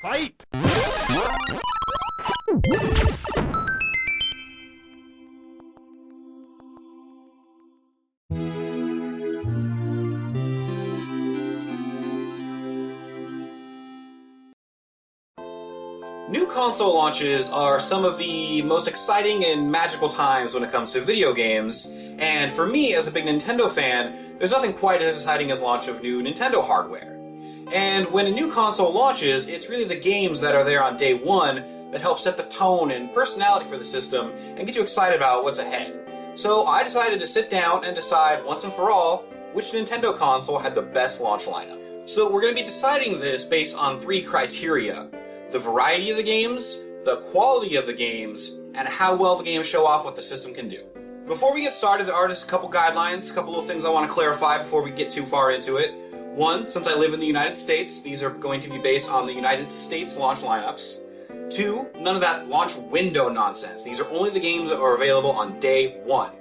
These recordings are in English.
Fight! New console launches are some of the most exciting and magical times when it comes to video games, and for me, as a big Nintendo fan, there's nothing quite as exciting as launch of new Nintendo hardware. And when a new console launches, it's really the games that are there on day one that help set the tone and personality for the system and get you excited about what's ahead. So I decided to sit down and decide once and for all which Nintendo console had the best launch lineup. So we're going to be deciding this based on three criteria: the variety of the games, the quality of the games, and how well the games show off what the system can do. Before we get started, there are just a couple guidelines, a couple of things I want to clarify before we get too far into it. One, since I live in the United States, these are going to be based on the United States launch lineups. Two, none of that launch window nonsense. These are only the games that are available on day one.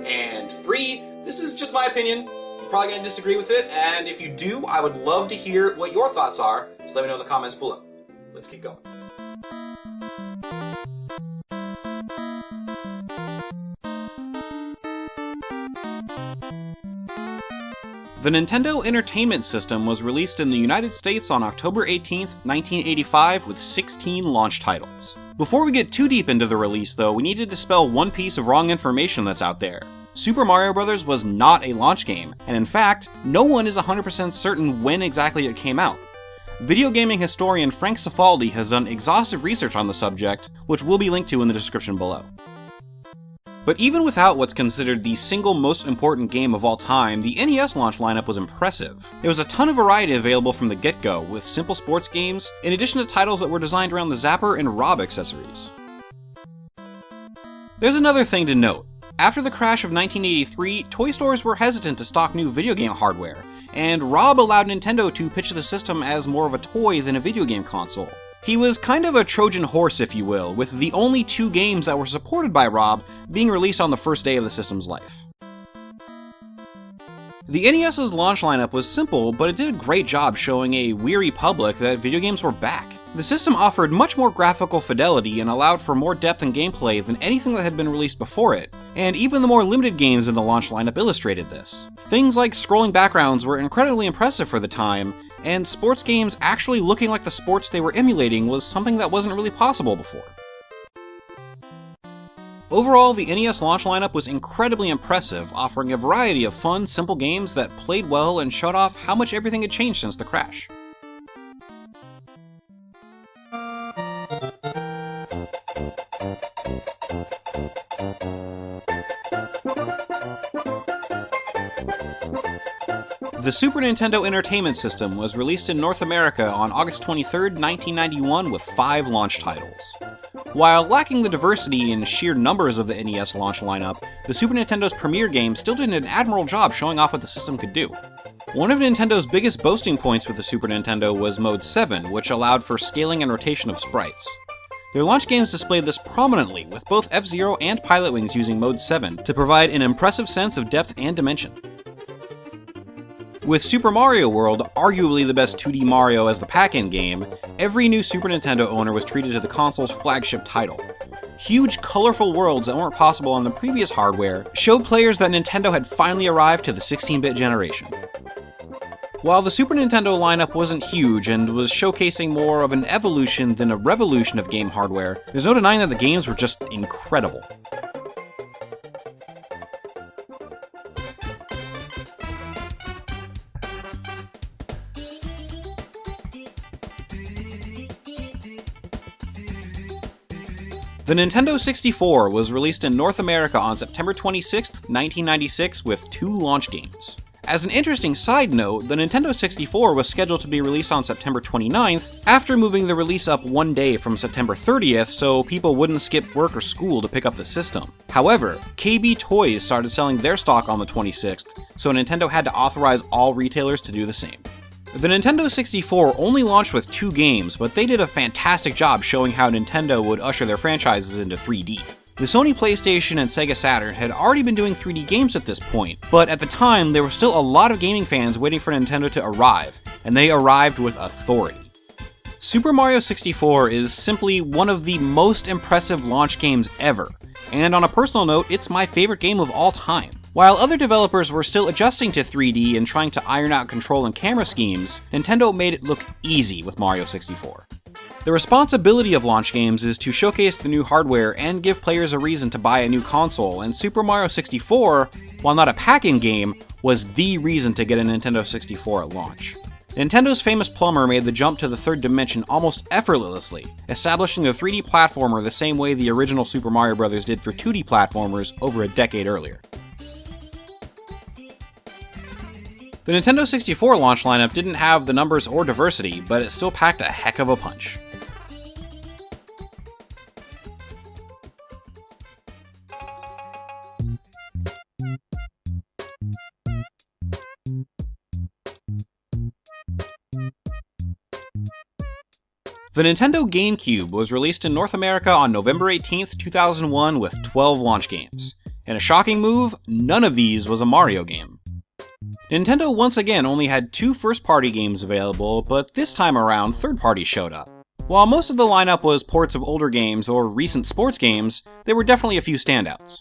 And three, this is just my opinion. You're probably going to disagree with it, and if you do, I would love to hear what your thoughts are, so let me know in the comments below. Let's keep going. The Nintendo Entertainment System was released in the United States on October 18th, 1985 with 16 launch titles. Before we get too deep into the release though, we need to dispel one piece of wrong information that's out there. Super Mario Bros. Was not a launch game, and in fact, no one is 100% certain when exactly it came out. Video gaming historian Frank Cifaldi has done exhaustive research on the subject, which will be linked to in the description below. But even without what's considered the single most important game of all time, the NES launch lineup was impressive. There was a ton of variety available from the get-go, with simple sports games, in addition to titles that were designed around the Zapper and Rob accessories. There's another thing to note. After the crash of 1983, toy stores were hesitant to stock new video game hardware, and Rob allowed Nintendo to pitch the system as more of a toy than a video game console. He was kind of a Trojan horse, if you will, with the only two games that were supported by Rob being released on the first day of the system's life. The NES's launch lineup was simple, but it did a great job showing a weary public that video games were back. The system offered much more graphical fidelity and allowed for more depth in gameplay than anything that had been released before it, and even the more limited games in the launch lineup illustrated this. Things like scrolling backgrounds were incredibly impressive for the time, and sports games actually looking like the sports they were emulating was something that wasn't really possible before. Overall, the NES launch lineup was incredibly impressive, offering a variety of fun, simple games that played well and showed off how much everything had changed since the crash. The Super Nintendo Entertainment System was released in North America on August 23, 1991 with 5 launch titles. While lacking the diversity and sheer numbers of the NES launch lineup, the Super Nintendo's premier game still did an admirable job showing off what the system could do. One of Nintendo's biggest boasting points with the Super Nintendo was Mode 7, which allowed for scaling and rotation of sprites. Their launch games displayed this prominently, with both F-Zero and Pilotwings using Mode 7 to provide an impressive sense of depth and dimension. With Super Mario World, arguably the best 2D Mario as the pack-in game, every new Super Nintendo owner was treated to the console's flagship title. Huge, colorful worlds that weren't possible on the previous hardware showed players that Nintendo had finally arrived to the 16-bit generation. While the Super Nintendo lineup wasn't huge and was showcasing more of an evolution than a revolution of game hardware, there's no denying that the games were just incredible. The Nintendo 64 was released in North America on September 26, 1996 with 2 launch games. As an interesting side note, the Nintendo 64 was scheduled to be released on September 29th, after moving the release up one day from September 30th so people wouldn't skip work or school to pick up the system. However, KB Toys started selling their stock on the 26th, so Nintendo had to authorize all retailers to do the same. The Nintendo 64 only launched with 2 games, but they did a fantastic job showing how Nintendo would usher their franchises into 3D. The Sony PlayStation and Sega Saturn had already been doing 3D games at this point, but at the time there were still a lot of gaming fans waiting for Nintendo to arrive, and they arrived with authority. Super Mario 64 is simply one of the most impressive launch games ever, and on a personal note, it's my favorite game of all time. While other developers were still adjusting to 3D and trying to iron out control and camera schemes, Nintendo made it look easy with Mario 64. The responsibility of launch games is to showcase the new hardware and give players a reason to buy a new console, and Super Mario 64, while not a pack-in game, was the reason to get a Nintendo 64 at launch. Nintendo's famous plumber made the jump to the third dimension almost effortlessly, establishing the 3D platformer the same way the original Super Mario Bros. Did for 2D platformers over a decade earlier. The Nintendo 64 launch lineup didn't have the numbers or diversity, but it still packed a heck of a punch. The Nintendo GameCube was released in North America on November 18th, 2001 with 12 launch games. In a shocking move, none of these was a Mario game. Nintendo once again only had 2 first-party games available, but this time around, third parties showed up. While most of the lineup was ports of older games or recent sports games, there were definitely a few standouts.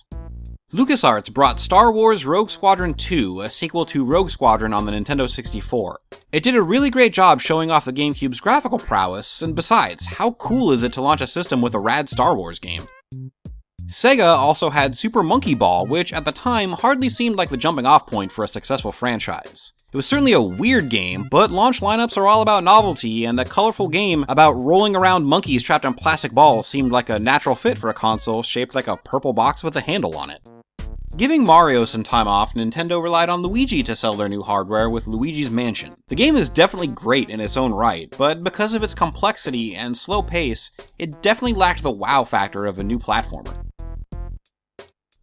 LucasArts brought Star Wars Rogue Squadron 2, a sequel to Rogue Squadron on the Nintendo 64. It did a really great job showing off the GameCube's graphical prowess, and besides, how cool is it to launch a system with a rad Star Wars game? Sega also had Super Monkey Ball, which at the time hardly seemed like the jumping off point for a successful franchise. It was certainly a weird game, but launch lineups are all about novelty, and a colorful game about rolling around monkeys trapped in plastic balls seemed like a natural fit for a console shaped like a purple box with a handle on it. Giving Mario some time off, Nintendo relied on Luigi to sell their new hardware with Luigi's Mansion. The game is definitely great in its own right, but because of its complexity and slow pace, it definitely lacked the wow factor of a new platformer.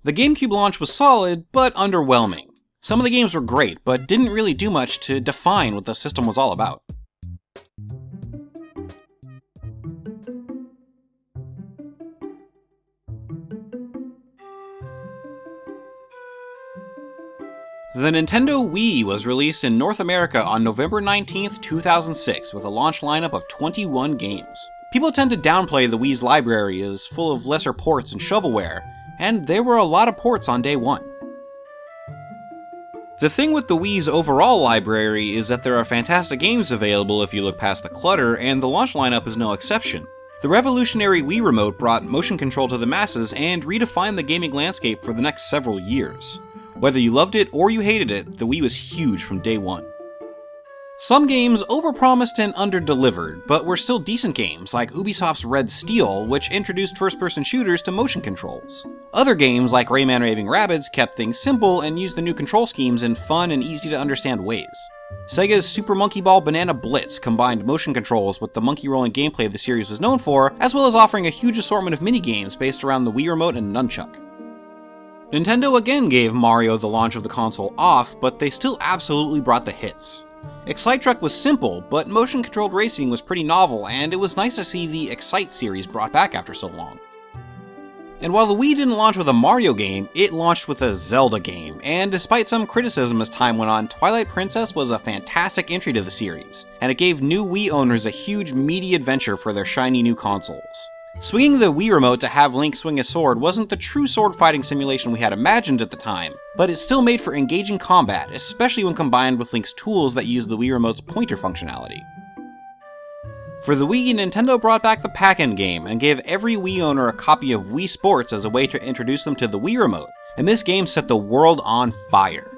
The GameCube launch was solid, but underwhelming. Some of the games were great, but didn't really do much to define what the system was all about. The Nintendo Wii was released in North America on November 19th, 2006 with a launch lineup of 21 games. People tend to downplay the Wii's library as full of lesser ports and shovelware, and there were a lot of ports on day one. The thing with the Wii's overall library is that there are fantastic games available if you look past the clutter, and the launch lineup is no exception. The revolutionary Wii Remote brought motion control to the masses and redefined the gaming landscape for the next several years. Whether you loved it or you hated it, the Wii was huge from day one. Some games overpromised and underdelivered, but were still decent games, like Ubisoft's Red Steel, which introduced first-person shooters to motion controls. Other games, like Rayman Raving Rabbids, kept things simple and used the new control schemes in fun and easy-to-understand ways. Sega's Super Monkey Ball Banana Blitz combined motion controls with the monkey-rolling gameplay the series was known for, as well as offering a huge assortment of minigames based around the Wii Remote and Nunchuck. Nintendo again gave Mario the launch of the console off, but they still absolutely brought the hits. Excite Truck was simple, but motion-controlled racing was pretty novel, and it was nice to see the Excite series brought back after so long. And while the Wii didn't launch with a Mario game, it launched with a Zelda game, and despite some criticism as time went on, Twilight Princess was a fantastic entry to the series, and it gave new Wii owners a huge meaty adventure for their shiny new consoles. Swinging the Wii Remote to have Link swing a sword wasn't the true sword-fighting simulation we had imagined at the time, but it still made for engaging combat, especially when combined with Link's tools that use the Wii Remote's pointer functionality. For the Wii, Nintendo brought back the pack-in game and gave every Wii owner a copy of Wii Sports as a way to introduce them to the Wii Remote, and this game set the world on fire.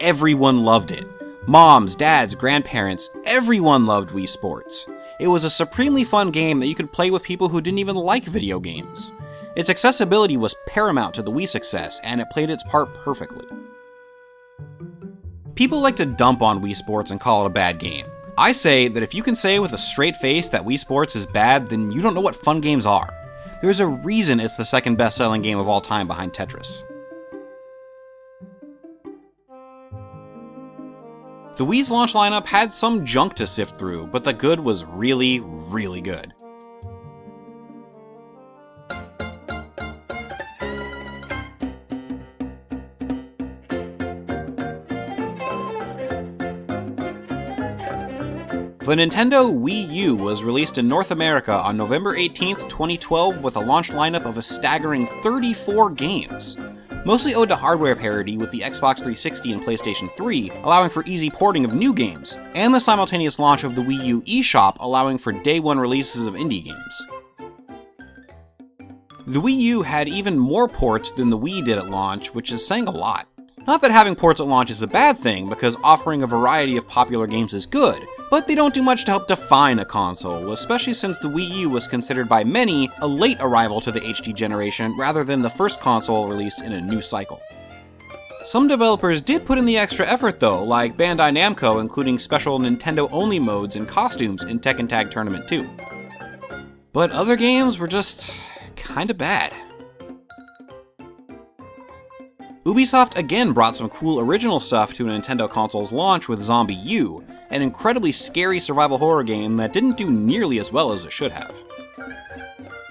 Everyone loved it. Moms, dads, grandparents, everyone loved Wii Sports. It was a supremely fun game that you could play with people who didn't even like video games. Its accessibility was paramount to the Wii's success, and it played its part perfectly. People like to dump on Wii Sports and call it a bad game. I say that if you can say with a straight face that Wii Sports is bad, then you don't know what fun games are. There's a reason it's the second best-selling game of all time behind Tetris. The Wii's launch lineup had some junk to sift through, but the good was really, really good. The Nintendo Wii U was released in North America on November 18th, 2012 with a launch lineup of a staggering 34 games. Mostly owed to hardware parity with the Xbox 360 and PlayStation 3, allowing for easy porting of new games, and the simultaneous launch of the Wii U eShop, allowing for day one releases of indie games. The Wii U had even more ports than the Wii did at launch, which is saying a lot. Not that having ports at launch is a bad thing, because offering a variety of popular games is good, but they don't do much to help define a console, especially since the Wii U was considered by many a late arrival to the HD generation rather than the first console released in a new cycle. Some developers did put in the extra effort though, like Bandai Namco including special Nintendo-only modes and costumes in Tekken Tag Tournament 2. But other games were just kinda bad. Ubisoft again brought some cool original stuff to a Nintendo console's launch with Zombie U, an incredibly scary survival horror game that didn't do nearly as well as it should have.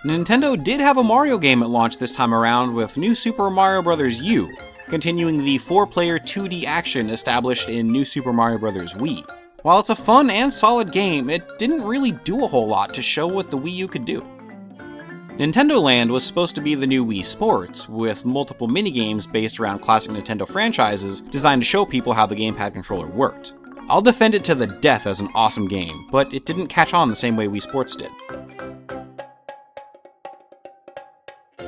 Nintendo did have a Mario game at launch this time around with New Super Mario Bros. U, continuing the 4-player 2D action established in New Super Mario Bros. Wii. While it's a fun and solid game, it didn't really do a whole lot to show what the Wii U could do. Nintendo Land was supposed to be the new Wii Sports, with multiple minigames based around classic Nintendo franchises designed to show people how the gamepad controller worked. I'll defend it to the death as an awesome game, but it didn't catch on the same way Wii Sports did.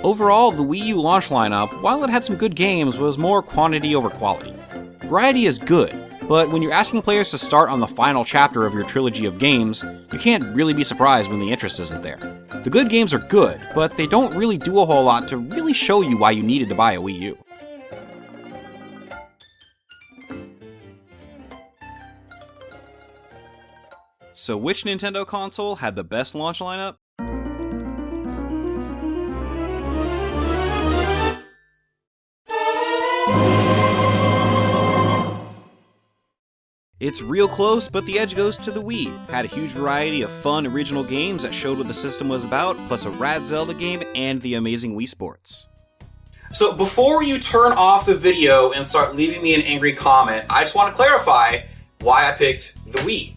Overall, the Wii U launch lineup, while it had some good games, was more quantity over quality. Variety is good, but when you're asking players to start on the final chapter of your trilogy of games, you can't really be surprised when the interest isn't there. The good games are good, but they don't really do a whole lot to really show you why you needed to buy a Wii U. So which Nintendo console had the best launch lineup? It's real close, but the edge goes to the Wii. Had a huge variety of fun, original games that showed what the system was about, plus a rad Zelda game and the amazing Wii Sports. So before you turn off the video and start leaving me an angry comment, I just want to clarify why I picked the Wii.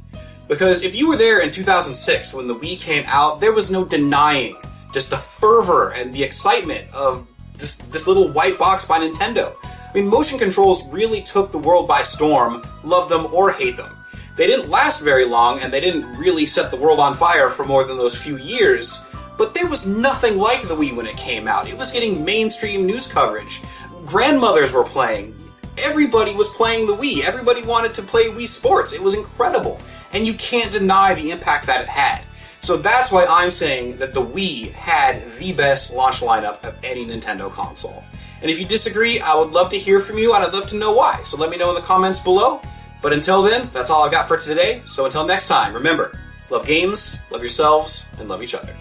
Because if you were there in 2006 when the Wii came out, there was no denying just the fervor and the excitement of this little white box by Nintendo. I mean, motion controls really took the world by storm, love them or hate them. They didn't last very long, and they didn't really set the world on fire for more than those few years, but there was nothing like the Wii when it came out. It was getting mainstream news coverage. Grandmothers were playing. Everybody was playing the Wii. Everybody wanted to play Wii Sports. It was incredible, and you can't deny the impact that it had. So that's why I'm saying that the Wii had the best launch lineup of any Nintendo console. And if you disagree, I would love to hear from you, and I'd love to know why. So let me know in the comments below. But until then, that's all I've got for today. So until next time, remember, love games, love yourselves, and love each other.